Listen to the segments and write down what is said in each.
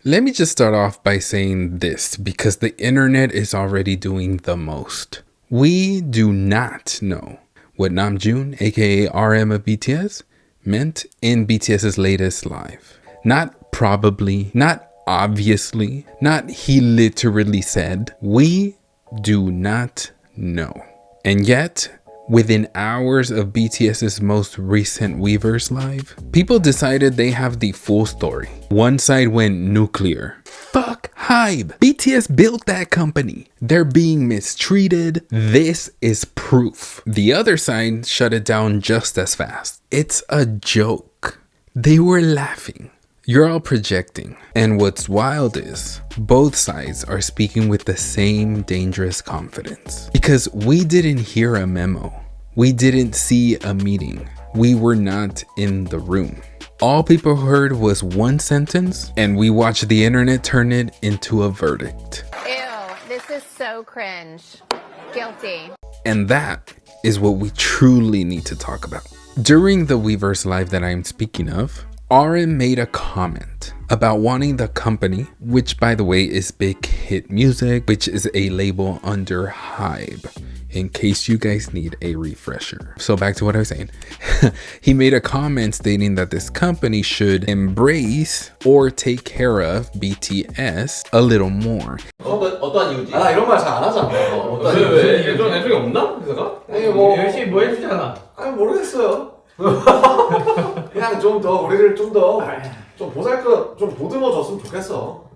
Let me just start off by saying this because the internet is already doing the most. We do not know what Namjoon, aka RM of BTS, meant in BTS's latest live. Not probably, not obviously, not he literally said. We do not know. And yet, within hours of BTS's most recent weverse live, people decided they have the full story. One side went nuclear. Fuck HYBE. BTS built that company. They're being mistreated. This is proof. The other side shut it down just as fast. It's a joke. They were laughing. You're all projecting. And what's wild is both sides are speaking with the same dangerous confidence. Because we didn't hear a memo. We didn't see a meeting. We were not in the room. All people heard was one sentence, and we watched the internet turn it into a verdict. Ew, this is so cringe. Guilty. And that is what we truly need to talk about. During the weverse live that I'm speaking of, RM made a comment about wanting the company, which by the way is Big Hit Music, which is a label under HYBE, in case you guys need a refresher. So back to what I was saying. He made a comment stating that this company should embrace or take care of BTS a little more. 어떤 이유지? 나 이런 말 잘 안 하잖아. 어떤 왜? 이런 애들이 없나? 그래서? 아니 뭐 열심히 뭐 해주잖아. 아니 모르겠어요. 그냥 좀 더 우리를 좀 보살펴 좀 보듬어 줬으면 좋겠어.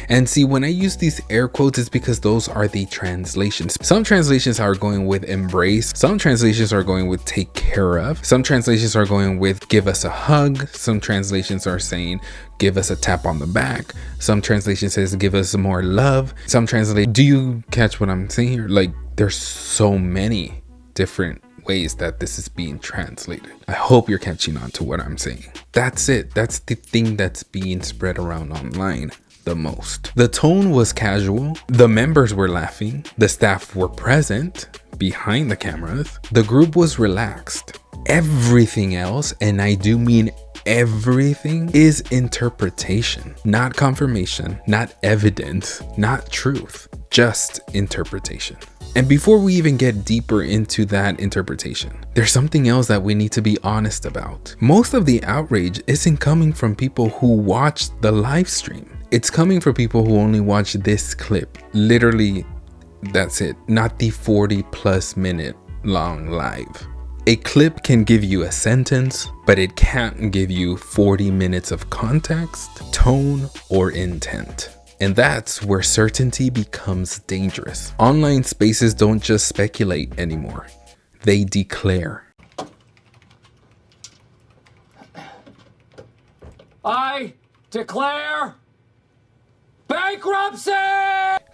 And see, when I use these air quotes, it's because those are the translations. Some translations are going with embrace. Some translations are going with take care of. Some translations are going with give us a hug. Some translations are saying give us a tap on the back. Some translation says give us more love. Some translate. Do you catch what I'm saying here? Like, there's so many different ways that this is being translated. I hope you're catching on to what I'm saying. That's it. That's the thing that's being spread around online the most. The tone was casual. The members were laughing. The staff were present behind the cameras. The group was relaxed. Everything else, and I do mean everything, is interpretation, not confirmation, not evidence, not truth, just interpretation. And before we even get deeper into that interpretation, there's something else that we need to be honest about. Most of the outrage isn't coming from people who watched the live stream. It's coming from people who only watch this clip. Literally, that's it. Not the 40+ minute long live. A clip can give you a sentence, but it can't give you 40 minutes of context, tone, or intent. And that's where certainty becomes dangerous. Online spaces don't just speculate anymore. They declare. I declare bankruptcy!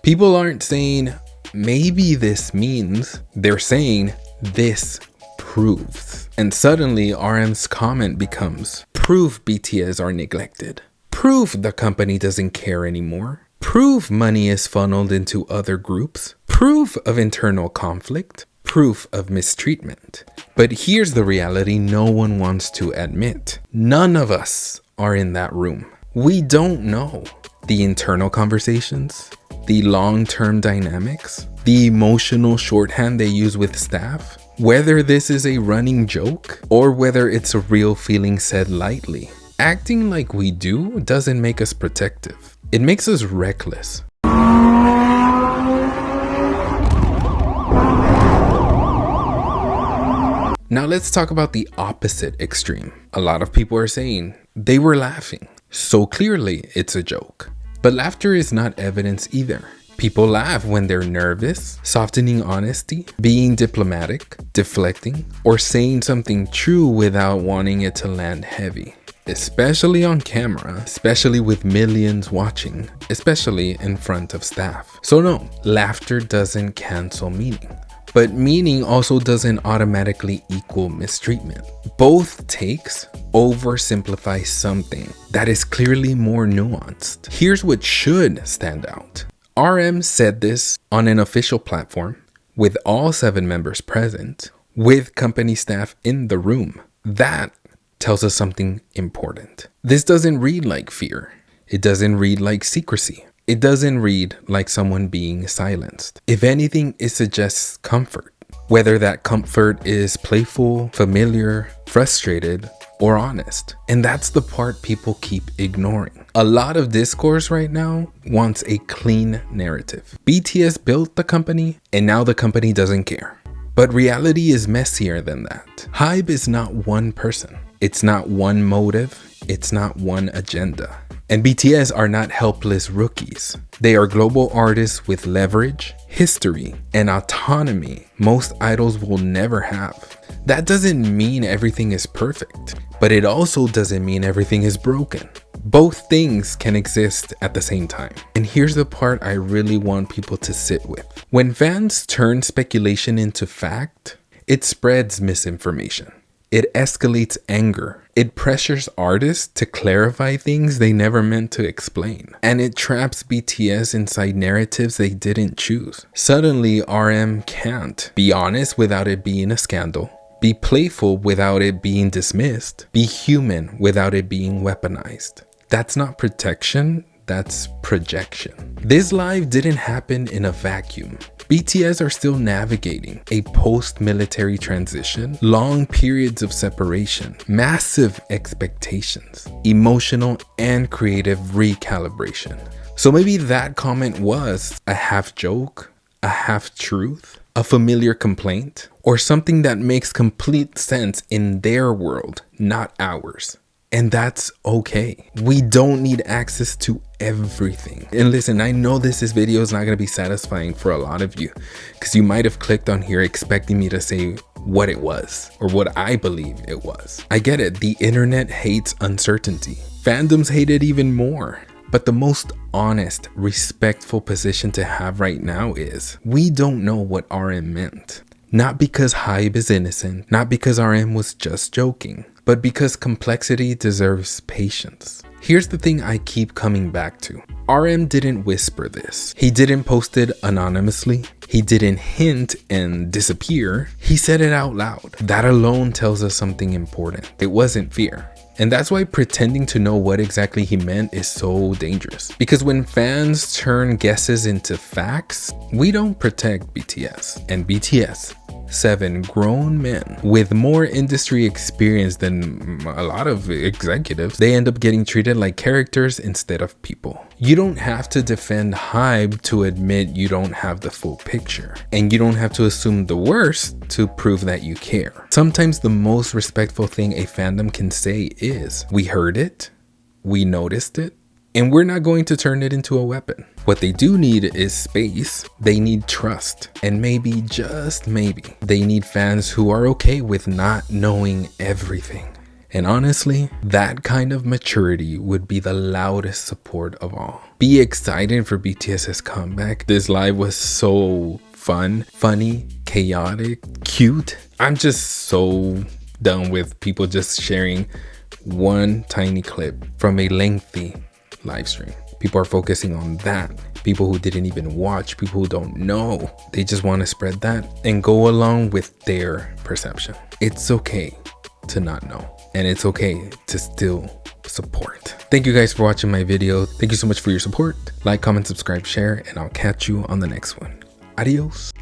People aren't saying, maybe this means. They're saying, this proves. And suddenly RM's comment becomes, prove BTS are neglected. Prove the company doesn't care anymore. Prove money is funneled into other groups. Proof of internal conflict. Proof of mistreatment. But here's the reality no one wants to admit. None of us are in that room. We don't know the internal conversations, the long-term dynamics, the emotional shorthand they use with staff, whether this is a running joke or whether it's a real feeling said lightly. Acting like we do doesn't make us protective. It makes us reckless. Now let's talk about the opposite extreme. A lot of people are saying they were laughing. So clearly it's a joke. But laughter is not evidence either. People laugh when they're nervous, softening honesty, being diplomatic, deflecting, or saying something true without wanting it to land heavy. Especially on camera, especially with millions watching, especially in front of staff. So no, laughter doesn't cancel meaning. But meaning also doesn't automatically equal mistreatment. Both takes oversimplify something that is clearly more nuanced. Here's what should stand out. RM said this on an official platform with all 7 members present, with company staff in the room. That tells us something important. This doesn't read like fear. It doesn't read like secrecy. It doesn't read like someone being silenced. If anything, it suggests comfort. Whether that comfort is playful, familiar, frustrated, or honest. And that's the part people keep ignoring. A lot of discourse right now wants a clean narrative. BTS built the company, and now the company doesn't care. But reality is messier than that. HYBE is not one person. It's not one motive. It's not one agenda. And BTS are not helpless rookies. They are global artists with leverage, history, and autonomy most idols will never have. That doesn't mean everything is perfect, but it also doesn't mean everything is broken. Both things can exist at the same time. And here's the part I really want people to sit with. When fans turn speculation into fact, it spreads misinformation. It escalates anger. It pressures artists to clarify things they never meant to explain. And it traps BTS inside narratives they didn't choose. Suddenly, RM can't be honest without it being a scandal, be playful without it being dismissed, be human without it being weaponized. That's not protection, that's projection. This live didn't happen in a vacuum. BTS are still navigating a post-military transition, long periods of separation, massive expectations, emotional and creative recalibration. So maybe that comment was a half joke, a half truth, a familiar complaint, or something that makes complete sense in their world, not ours. And that's okay. We don't need access to everything. And listen, I know this video is not going to be satisfying for a lot of you because you might have clicked on here expecting me to say what it was or what I believe it was. I get it. The internet hates uncertainty. Fandoms hate it even more. But the most honest, respectful position to have right now is we don't know what RM meant. Not because HYBE is innocent, not because RM was just joking, but because complexity deserves patience. Here's the thing I keep coming back to. RM didn't whisper this. He didn't post it anonymously. He didn't hint and disappear. He said it out loud. That alone tells us something important. It wasn't fear. And that's why pretending to know what exactly he meant is so dangerous. Because when fans turn guesses into facts, we don't protect BTS. And BTS, 7 grown men with more industry experience than a lot of executives, they end up getting treated like characters instead of people. You don't have to defend HYBE to admit you don't have the full picture. And you don't have to assume the worst to prove that you care. Sometimes the most respectful thing a fandom can say is, we heard it, we noticed it, and we're not going to turn it into a weapon. What they do need is space. They need trust. And maybe, just maybe, they need fans who are okay with not knowing everything. And honestly, that kind of maturity would be the loudest support of all. Be excited for BTS's comeback. This live was so fun, funny, chaotic, cute. I'm just so done with people just sharing one tiny clip from a lengthy live stream. People are focusing on that. People who didn't even watch, people who don't know. They just want to spread that and go along with their perception. It's okay to not know. And it's okay to still support. Thank you guys for watching my video. Thank you so much for your support. Like, comment, subscribe, share, and I'll catch you on the next one. Adios.